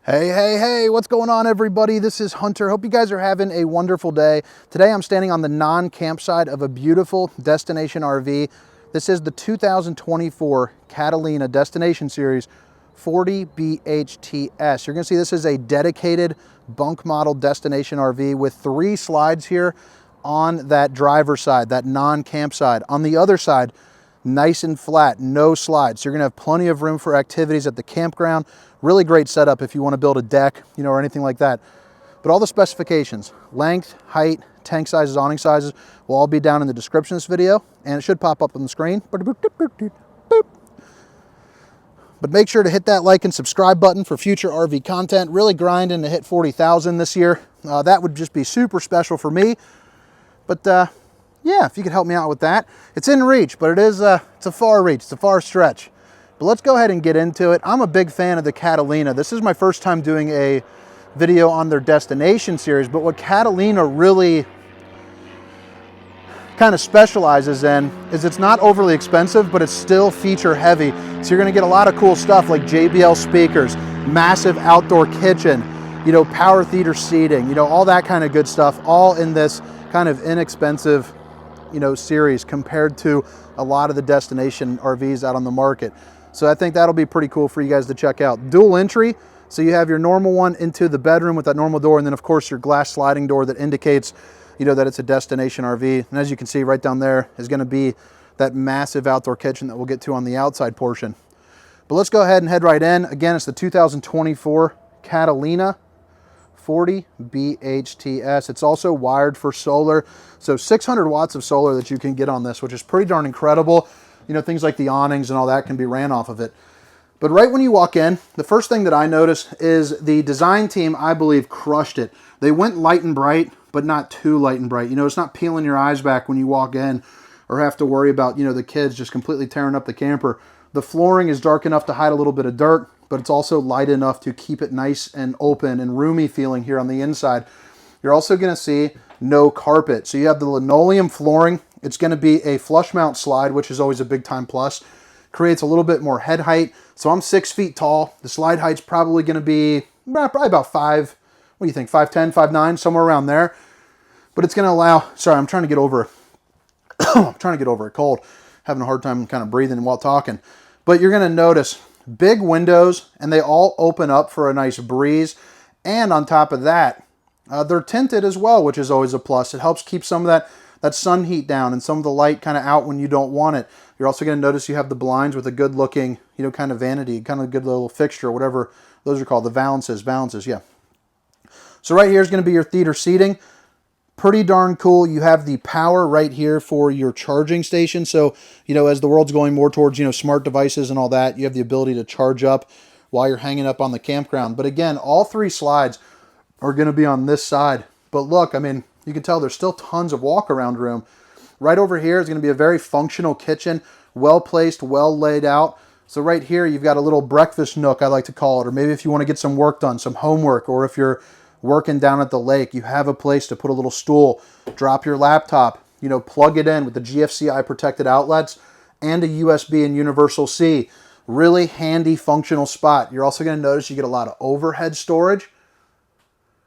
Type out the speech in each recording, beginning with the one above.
Hey, what's going on, everybody? This is Hunter. Hope you guys are having a wonderful day. Today I'm standing on the non-campsite of a beautiful destination RV. This is the 2024 Catalina Destination Series 40BHTS. You're gonna see this is a dedicated bunk model destination RV with 3 slides here on that driver's side, that non-campsite. On the other side, nice and flat, no slides. So you're gonna have plenty of room for activities at the campground. Really great setup if you wanna build a deck, or anything like that. But all the specifications, length, height, tank sizes, awning sizes, will all be down in the description of this video, and it should pop up on the screen. But make sure to hit that like and subscribe button for future RV content. Really grinding to hit 40,000 this year. That would just be super special for me. But yeah, if you could help me out with that. It's in reach, but it's a far reach, it's a far stretch. But let's go ahead and get into it. I'm a big fan of the Catalina. This is my first time doing a video on their destination series, but what Catalina really kind of specializes in is it's not overly expensive, but it's still feature heavy. So you're gonna get a lot of cool stuff like JBL speakers, massive outdoor kitchen, power theater seating, all that kind of good stuff, all in this kind of inexpensive series compared to a lot of the destination RVs out on the market. So I think that'll be pretty cool for you guys to check out. Dual entry, so you have your normal one into the bedroom with that normal door, and then of course your glass sliding door that indicates that it's a destination RV. And as you can see right down there is going to be that massive outdoor kitchen that we'll get to on the outside portion. But let's go ahead and head right in. Again, it's the 2024 Catalina 40BHTS. It's also wired for solar, so 600 watts of solar that you can get on this, which is pretty darn incredible. Things like the awnings and all that can be ran off of it. But right when you walk in, the first thing that I noticed is the design team, I believe, crushed it. They went light and bright, but not too light and bright. It's not peeling your eyes back when you walk in or have to worry about, the kids just completely tearing up the camper. The flooring is dark enough to hide a little bit of dirt, but it's also light enough to keep it nice and open and roomy feeling here on the inside. You're also going to see no carpet. So you have the linoleum flooring. It's going to be a flush mount slide, which is always a big time plus. Creates a little bit more head height. So I'm 6 feet tall. The slide height's probably going to be probably about 5, what do you think, 5'10", 5'9", somewhere around there. But it's going to allow, sorry, I'm trying to get over a cold. Having a hard time kind of breathing while talking. But you're going to notice big windows, and they all open up for a nice breeze. And on top of that, they're tinted as well, which is always a plus. It helps keep some of that sun heat down and some of the light kind of out when you don't want it. You're also going to notice you have the blinds with a good looking, kind of vanity, kind of a good little fixture, whatever those are called, the valances, yeah. So right here is going to be your theater seating. Pretty darn cool. You have the power right here for your charging station. So, as the world's going more towards, smart devices and all that, you have the ability to charge up while you're hanging up on the campground. But again, all 3 slides are going to be on this side. But look, I mean, you can tell there's still tons of walk around room. Right over here is going to be a very functional kitchen, well placed, well laid out. So right here, you've got a little breakfast nook, I like to call it, or maybe if you want to get some work done, some homework, or if you're working down at the lake, you have a place to put a little stool, drop your laptop, plug it in with the GFCI protected outlets and a USB and universal C. Really handy functional spot. You're also going to notice you get a lot of overhead storage.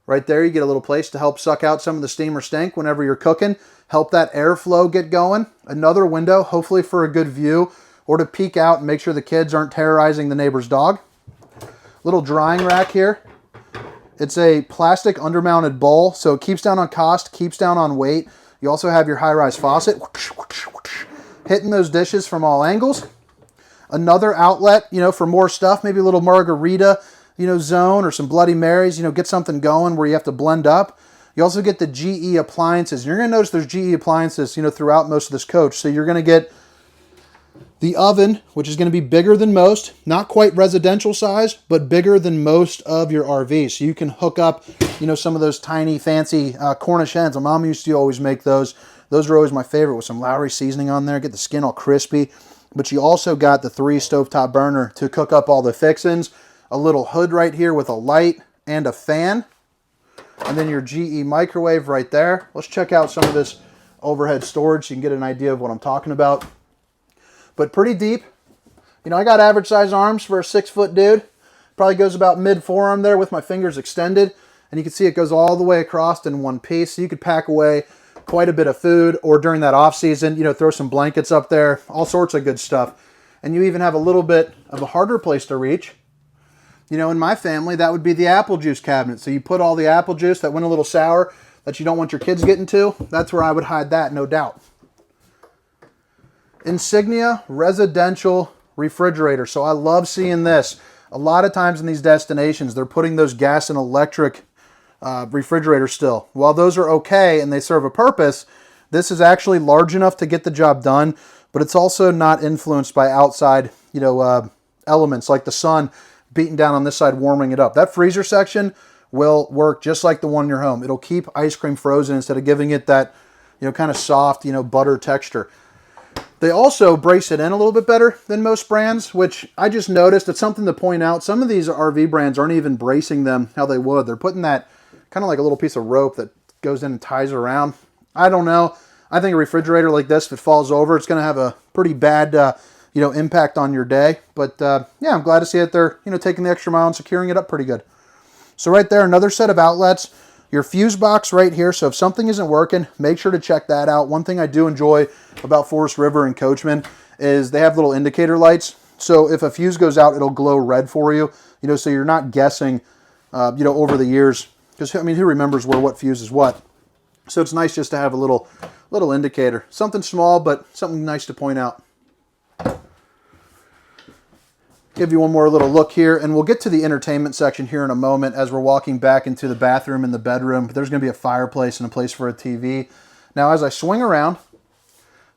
Right there, you get a little place to help suck out some of the steam or stink whenever you're cooking. Help that airflow get going. Another window, hopefully for a good view, or to peek out and make sure the kids aren't terrorizing the neighbor's dog. Little drying rack here. It's a plastic undermounted bowl, so it keeps down on cost, keeps down on weight. You also have your high-rise faucet, hitting those dishes from all angles. Another outlet, for more stuff, maybe a little margarita, zone or some Bloody Marys, get something going where you have to blend up. You also get the GE appliances. You're going to notice there's GE appliances, throughout most of this coach. So you're going to get the oven, which is going to be bigger than most, not quite residential size, but bigger than most of your RVs. So you can hook up, some of those tiny fancy Cornish hens. My mom used to always make those. Those are always my favorite with some Lowry seasoning on there. Get the skin all crispy. But you also got the 3 stovetop burner to cook up all the fixins. A little hood right here with a light and a fan. And then your GE microwave right there. Let's check out some of this overhead storage so you can get an idea of what I'm talking about. But pretty deep. I got average size arms for a 6-foot dude. Probably goes about mid-forearm there with my fingers extended. And you can see it goes all the way across in one piece. So you could pack away quite a bit of food, or during that off season, you know, throw some blankets up there, all sorts of good stuff. And you even have a little bit of a harder place to reach. You know, in my family, that would be the apple juice cabinet. So you put all the apple juice that went a little sour that you don't want your kids getting to, that's where I would hide that, no doubt. Insignia residential refrigerator. So I love seeing this. A lot of times in these destinations, they're putting those gas and electric refrigerators still. While those are okay and they serve a purpose, this is actually large enough to get the job done, but it's also not influenced by outside, you know, elements like the sun beating down on this side, warming it up. That freezer section will work just like the one in your home. It'll keep ice cream frozen instead of giving it that, you know, kind of soft, you know, butter texture. They also brace it in a little bit better than most brands, which I just noticed. It's something to point out. Some of these RV brands aren't even bracing them how they would. They're putting that kind of like a little piece of rope that goes in and ties it around. I don't know. I think a refrigerator like this, if it falls over, it's going to have a pretty bad, you know, impact on your day. But yeah, I'm glad to see that they're, you know, taking the extra mile and securing it up pretty good. So right there, another set of outlets. Your fuse box right here. So if something isn't working, make sure to check that out. One thing I do enjoy about Forest River and Coachman is they have little indicator lights. So if a fuse goes out, it'll glow red for you. You know, so you're not guessing, you know, over the years. Because, I mean, who remembers where what fuse is what? So it's nice just to have a little indicator. Something small, but something nice to point out. Give you one more little look here, and we'll get to the entertainment section here in a moment as we're walking back into the bathroom and the bedroom. There's going to be a fireplace and a place for a TV. Now, as I swing around,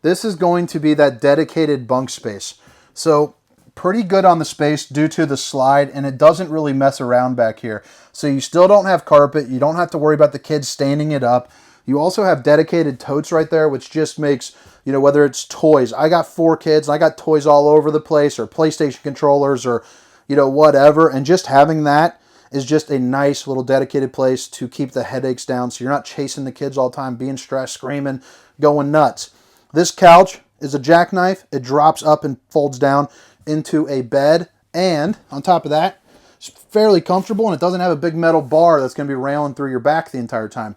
this is going to be that dedicated bunk space. So pretty good on the space due to the slide, and it doesn't really mess around back here. So you still don't have carpet. You don't have to worry about the kids standing it up. You also have dedicated totes right there, which just makes, you know, whether it's toys. I got 4 kids, and I got toys all over the place, or PlayStation controllers, or, you know, whatever. And just having that is just a nice little dedicated place to keep the headaches down, so you're not chasing the kids all the time, being stressed, screaming, going nuts. This couch is a jackknife. It drops up and folds down into a bed. And on top of that, it's fairly comfortable, and it doesn't have a big metal bar that's going to be railing through your back the entire time.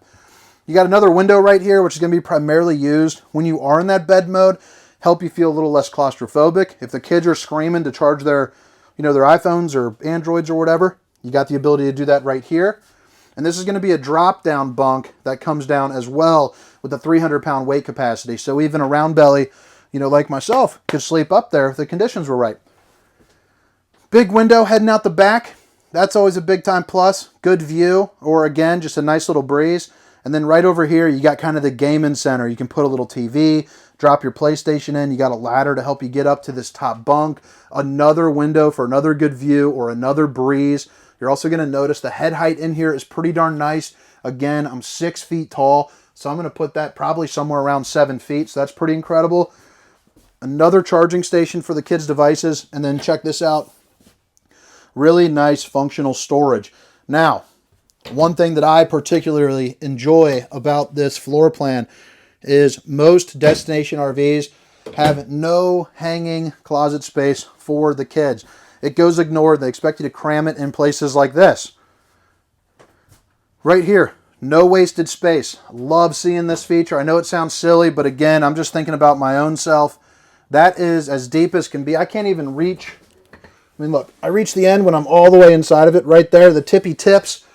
You got another window right here, which is going to be primarily used when you are in that bed mode, help you feel a little less claustrophobic. If the kids are screaming to charge their, you know, their iPhones or Androids or whatever, you got the ability to do that right here. And this is going to be a drop-down bunk that comes down as well with a 300-pound weight capacity. So even a round belly, you know, like myself, could sleep up there if the conditions were right. Big window heading out the back. That's always a big time plus. Good view, or again, just a nice little breeze. And then right over here, you got kind of the gaming center. You can put a little TV, drop your PlayStation in. You got a ladder to help you get up to this top bunk. Another window for another good view or another breeze. You're also going to notice the head height in here is pretty darn nice. Again, I'm 6 feet tall, so I'm going to put that probably somewhere around 7 feet. So that's pretty incredible. Another charging station for the kids' devices. And then check this out. Really nice functional storage. Now, one thing that I particularly enjoy about this floor plan is most destination RVs have no hanging closet space for the kids. It goes ignored. They expect you to cram it in places like this. Right here, no wasted space. Love seeing this feature. I know it sounds silly, but again, I'm just thinking about my own self. That is as deep as can be. I can't even reach. I mean, look, I reach the end when I'm all the way inside of it. Right there, the tippy tips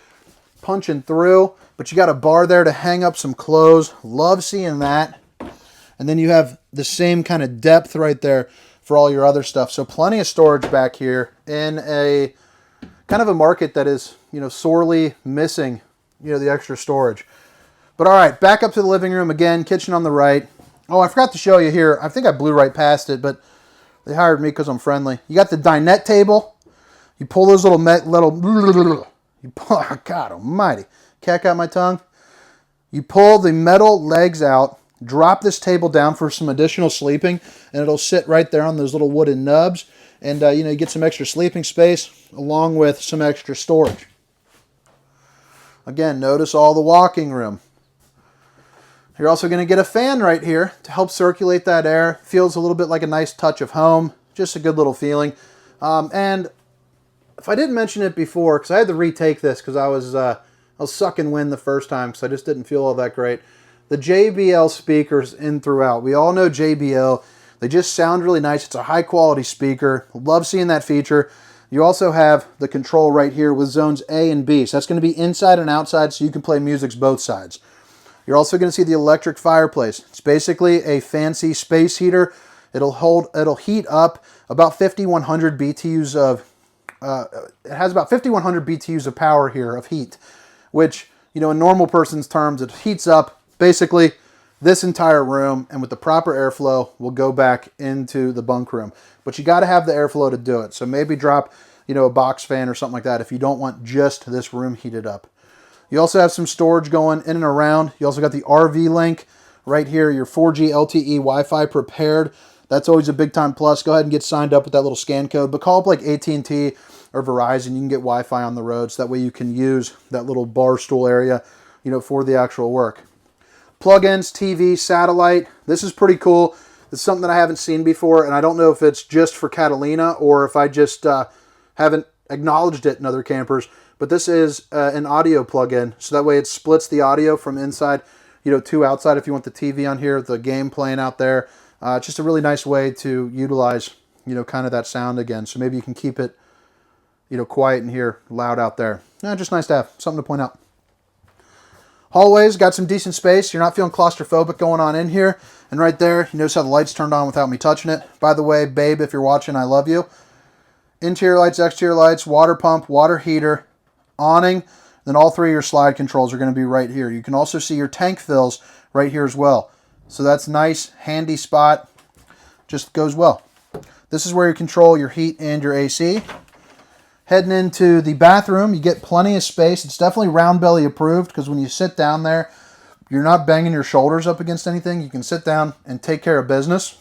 punching through, but you got a bar there to hang up some clothes. Love seeing that. And then you have the same kind of depth right there for all your other stuff. So plenty of storage back here in a kind of a market that is, you know, sorely missing, you know, the extra storage. But all right, back up to the living room again, kitchen on the right. Oh, I forgot to show you here. I think I blew right past it, but they hired me because I'm friendly. You got the dinette table. You pull those little you pull, oh, God almighty, cat got my tongue. You pull the metal legs out, drop this table down for some additional sleeping, and it'll sit right there on those little wooden nubs. And, you know, you get some extra sleeping space along with some extra storage. Again, notice all the walking room. You're also going to get a fan right here to help circulate that air. Feels a little bit like a nice touch of home. Just a good little feeling. And if I didn't mention it before, because I had to retake this because I was sucking wind the first time because I just didn't feel all that great. The JBL speakers in throughout. We all know JBL. They just sound really nice. It's a high quality speaker. Love seeing that feature. You also have the control right here with zones A and B. So that's going to be inside and outside so you can play music both sides. You're also going to see the electric fireplace. It's basically a fancy space heater. It'll heat up about 5,100 BTUs of, it has about 5,100 BTUs of power here of heat, which, you know, in normal person's terms, it heats up basically this entire room, and with the proper airflow, will go back into the bunk room. But you got to have the airflow to do it. So maybe drop, you know, a box fan or something like that if you don't want just this room heated up. You also have some storage going in and around. You also got the RV link right here, your 4G LTE Wi-Fi prepared. That's always a big time plus. Go ahead and get signed up with that little scan code, but call up like AT&T or Verizon. You can get Wi-Fi on the road, so that way you can use that little bar stool area, you know, for the actual work. Plug-ins, TV, satellite. This is pretty cool. It's something that I haven't seen before, and I don't know if it's just for Catalina or if I just haven't acknowledged it in other campers. But this is an audio plug-in, so that way it splits the audio from inside, you know, to outside. If you want the TV on here, the game playing out there, it's just a really nice way to utilize, you know, kind of that sound again. So maybe you can keep it, you know, quiet in here, loud out there. Just nice to have, something to point out. Hallways, got some decent space. You're not feeling claustrophobic going on in here. And right there, you notice how the lights turned on without me touching it. By the way, babe, if you're watching, I love you. Interior lights, exterior lights, water pump, water heater, awning. Then all three of your slide controls are going to be right here. You can also see your tank fills right here as well. So that's nice, handy spot. Just goes well. This is where you control your heat and your AC. Heading into the bathroom, you get plenty of space. It's definitely round belly approved because when you sit down there, you're not banging your shoulders up against anything. You can sit down and take care of business.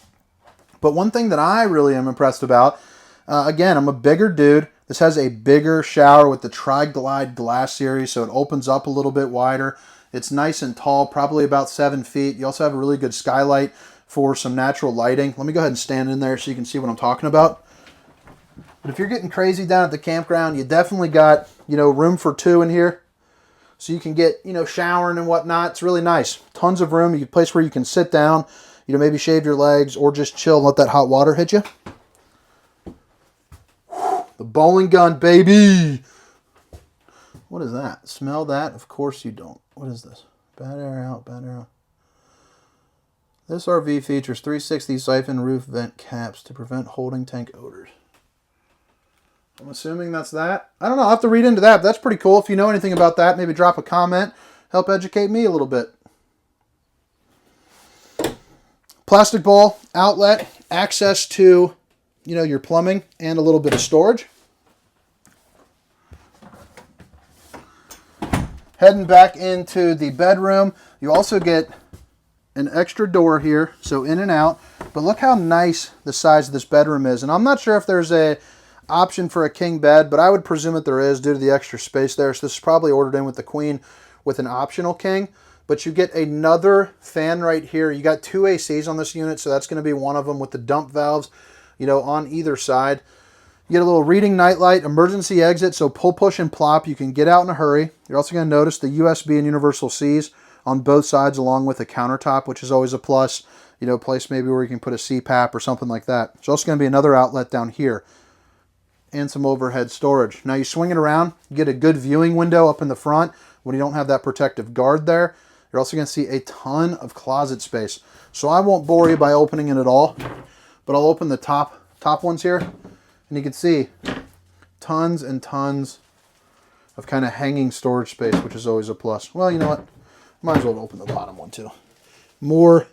But one thing that I really am impressed about, again, I'm a bigger dude. This has a bigger shower with the Tri-Glide glass series, so it opens up a little bit wider. It's nice and tall, probably about 7 feet. You also have a really good skylight for some natural lighting. Let me go ahead and stand in there so you can see what I'm talking about. But if you're getting crazy down at the campground, you definitely got, you know, room for two in here. So you can get, you know, showering and whatnot. It's really nice. Tons of room. You have a place where you can sit down, you know, maybe shave your legs or just chill and let that hot water hit you. The bowling gun, baby. What is that? Smell that? Of course you don't. What is this? Bad air out, bad air out. This RV features 360 siphon roof vent caps to prevent holding tank odors. I'm assuming that's that. I don't know. I'll have to read into that, but that's pretty cool. If you know anything about that, maybe drop a comment. Help educate me a little bit. Plastic bowl, outlet, access to, you know, your plumbing, and a little bit of storage. Heading back into the bedroom, you also get an extra door here, so in and out. But look how nice the size of this bedroom is. And I'm not sure if there's a option for a king bed, but I would presume that there is due to the extra space there. So this is probably ordered in with the queen with an optional king. But you get another fan right here. You got two ACs on this unit, so that's going to be one of them with the dump valves, you know, on either side. You get a little reading nightlight, emergency exit, so pull, push, and plop. You can get out in a hurry. You're also going to notice the USB and universal Cs on both sides, along with a countertop, which is always a plus. You know, place maybe where you can put a CPAP or something like that. There's also going to be another outlet down here and some overhead storage. Now you swing it around, you get a good viewing window up in the front when you don't have that protective guard there. You're also going to see a ton of closet space. So I won't bore you by opening it at all, but I'll open the top ones here, and you can see tons and tons of kind of hanging storage space, which is always a plus. Well, you know what? Might as well open the bottom one too. More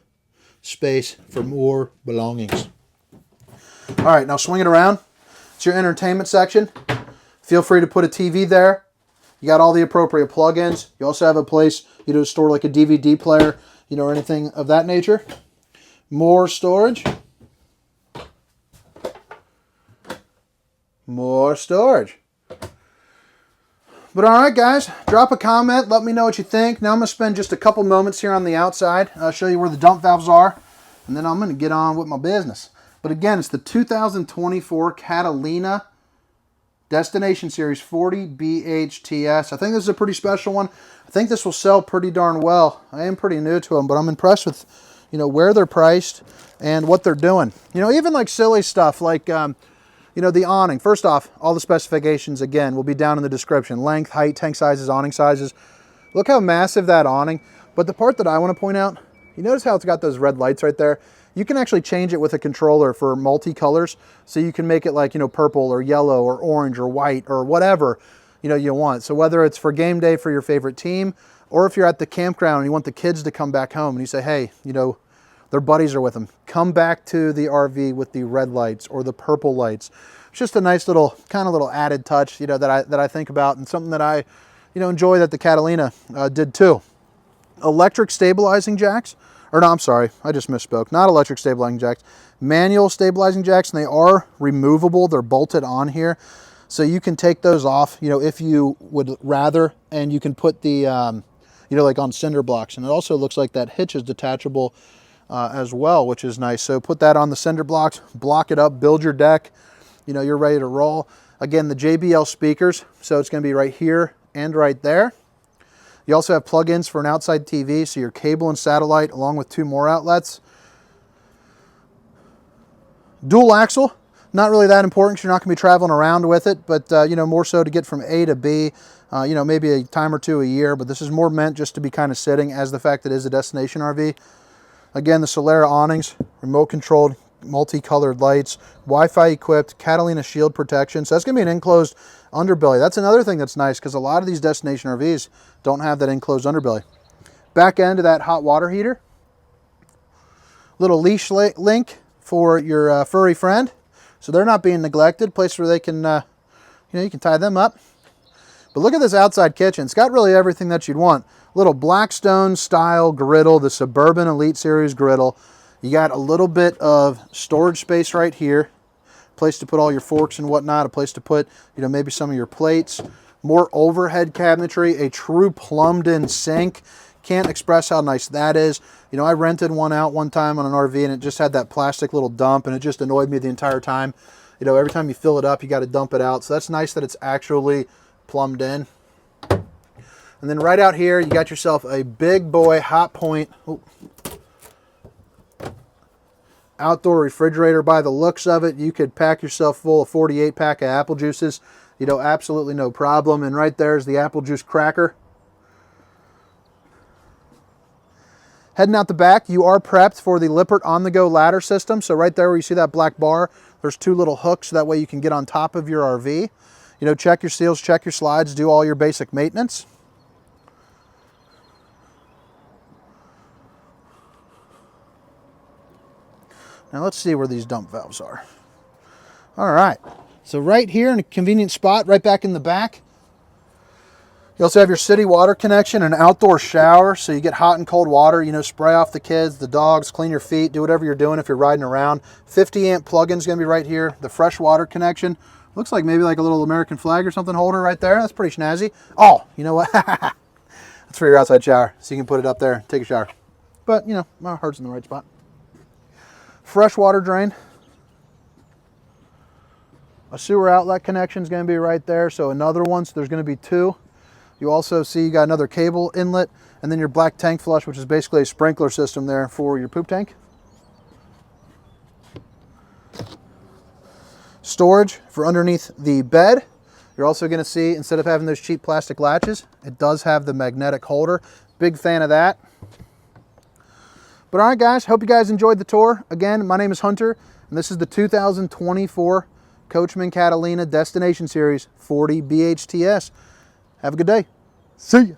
space for more belongings. All right, now swing it around. It's your entertainment section. Feel free to put a TV there. You got all the appropriate plugins. You also have a place, you know, to store like a DVD player, you know, or anything of that nature. More storage. More storage. But all right, guys, drop a comment. Let me know what you think. Now I'm going to spend just a couple moments here on the outside. I'll show you where the dump valves are, and then I'm going to get on with my business. But again, it's the 2024 Catalina Destination Series 40BHTS. I think this is a pretty special one. I think this will sell pretty darn well. I am pretty new to them, but I'm impressed with, you know, where they're priced and what they're doing. You know, even like silly stuff like, you know, the awning. First off, all the specifications, again, will be down in the description. Length, height, tank sizes, awning sizes. Look how massive that awning. But the part that I want to point out, you notice how it's got those red lights right there? You can actually change it with a controller for multi-colors. So you can make it like, you know, purple or yellow or orange or white or whatever, you know, you want. So whether it's for game day for your favorite team, or if you're at the campground and you want the kids to come back home and you say, hey, you know, their buddies are with them, come back to the RV with the red lights or the purple lights. It's just a nice little, kind of little added touch, you know, that I think about, and something that I, you know, enjoy that the Catalina did too. Electric stabilizing jacks. Or no, I'm sorry, I just misspoke. Not electric stabilizing jacks, manual stabilizing jacks, and they are removable. They're bolted on here. So you can take those off, you know, if you would rather, and you can put the, you know, like on cinder blocks. And it also looks like that hitch is detachable as well, which is nice. So put that on the cinder blocks, block it up, build your deck, you know, you're ready to roll. Again, the JBL speakers, so it's gonna be right here and right there. You also have plug-ins for an outside TV, so your cable and satellite, along with 2 more outlets. Dual axle, not really that important because you're not going to be traveling around with it, but you know, more so to get from A to B, you know, maybe a time or two a year, but this is more meant just to be kind of sitting, as the fact that it is a destination RV. Again, the Solera awnings, remote controlled, multicolored lights, Wi-Fi equipped, Catalina shield protection. So that's going to be an enclosed underbelly. That's another thing that's nice because a lot of these destination RVs don't have that enclosed underbelly. Back end of that hot water heater. Little leash link for your furry friend, so they're not being neglected. Place where they can, you know, you can tie them up. But look at this outside kitchen. It's got really everything that you'd want. Little Blackstone style griddle, the Suburban Elite Series griddle. You got a little bit of storage space right here. Place to put all your forks and whatnot, a place to put, you know, maybe some of your plates. More overhead cabinetry, a true plumbed in sink. Can't express how nice that is. You know, I rented one out one time on an RV and it just had that plastic little dump and it just annoyed me the entire time. You know, every time you fill it up, you got to dump it out. So that's nice that it's actually plumbed in. And then right out here, you got yourself a big boy Hot Point outdoor refrigerator. By the looks of it, you could pack yourself full of 48 pack of apple juices, you know, absolutely no problem. And right there's the apple juice cracker. Heading out the back, you are prepped for the Lippert on-the-go ladder system. So right there where you see that black bar, there's 2 little hooks so that way you can get on top of your RV. You know, check your seals, check your slides, do all your basic maintenance. Now let's see where these dump valves are. All right, so right here in a convenient spot, right back in the back. You also have your city water connection, an outdoor shower, so you get hot and cold water, you know, spray off the kids, the dogs, clean your feet, do whatever you're doing if you're riding around. 50 amp plug-in is gonna be right here. The fresh water connection. Looks like maybe like a little American flag or something holder right there. That's pretty snazzy. Oh, you know what? That's for your outside shower, so you can put it up there, take a shower. But, you know, my heart's in the right spot. Fresh water drain. A sewer outlet connection is going to be right there, so another one, so there's going to be 2. You also see you got another cable inlet, and then your black tank flush, which is basically a sprinkler system there for your poop tank. Storage for underneath the bed. You're also going to see, instead of having those cheap plastic latches, it does have the magnetic holder. Big fan of that. But all right, guys, hope you guys enjoyed the tour. Again, my name is Hunter, and this is the 2024 Coachman Catalina Destination Series 40BHTS. Have a good day. See ya.